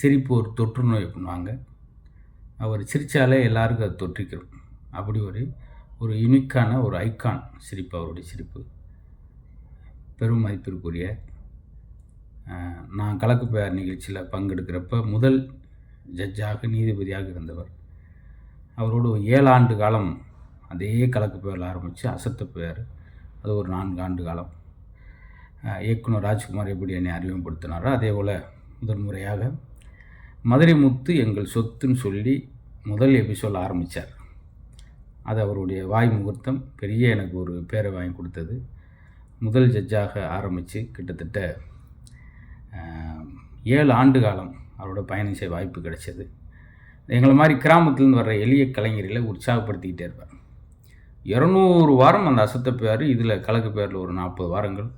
சிரிப்பு ஒரு தொற்று நோய் பண்ணுவாங்க. அவர் சிரித்தாலே எல்லாருக்கும் அது தொற்றிக்கிறோம். அப்படி ஒரு ஒரு யுனிக்கான ஒரு ஐகான் சிரிப்பு அவருடைய சிரிப்பு. பெரும் மதிப்பிற்குரிய நான் கலக்கு பெயர் நிகழ்ச்சியில் பங்கெடுக்கிறப்ப முதல் ஜட்ஜாக நீதிபதியாக இருந்தவர். அவரோடு 7 ஆண்டு காலம் அதே கலக்கு பெயரில் ஆரம்பித்து அசத்த பெயர் அது ஒரு 4 ஆண்டு காலம். இயக்குனர் ராஜ்குமார் எப்படி என்னை அறிமுகப்படுத்தினாரோ அதே போல் முதல் முறையாக மதுரை முத்து எங்கள் சொத்துன்னு சொல்லி முதல் எபிசோட் ஆரம்பித்தார். அது அவருடைய வாய் முகூர்த்தம் பெரிய எனக்கு ஒரு பேரை வாங்கி கொடுத்தது. முதல் ஜட்ஜாக ஆரம்பித்து கிட்டத்தட்ட 7 ஆண்டு காலம் அவரோட பயணம் செய்ய வாய்ப்பு கிடைச்சது. எங்களை மாதிரி கிராமத்துலேருந்து வர்ற எளிய கலைஞர்களை உற்சாகப்படுத்திக்கிட்டே இருப்பார். 200 வாரம் அந்த அசத்த பேர், இதில் கலக்கு பேரில் ஒரு 40 வாரங்கள்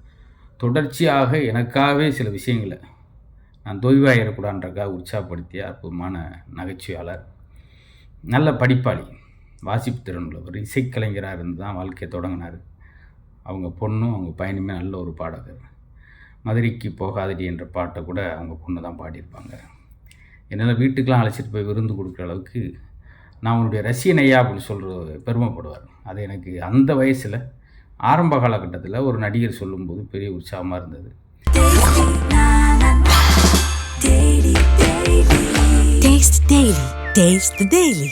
தொடர்ச்சியாக எனக்காகவே சில விஷயங்களை நான் தொய்வாயிடக்கூடாதுன்றக்காக உற்சாகப்படுத்திய அற்புதமான நகைச்சுவையாளர். நல்ல படிப்பாளி, வாசிப்பு திறன் உள்ளவர், இசைக்கலைஞராக இருந்து தான் வாழ்க்கையை தொடங்கினார். அவங்க பொண்ணும் அவங்க பையனுமே நல்ல ஒரு பாடகர். மதுரைக்கு போகாதடி என்ற பாட்டை கூட அவங்க பொண்ணு தான் பாடியிருப்பாங்க. என்னால் வீட்டுக்கெலாம் அழைச்சிட்டு போய் விருந்து கொடுக்குற அளவுக்கு நான் அவனுடைய ரசிகன் ஐயா அப்படின்னு சொல்கிற பெருமைப்படுவார். அது எனக்கு அந்த வயசில் ஆரம்ப காலகட்டத்தில் ஒரு நடிகர் சொல்லும்போது பெரிய உற்சாகமாக இருந்தது. Taste the Daily.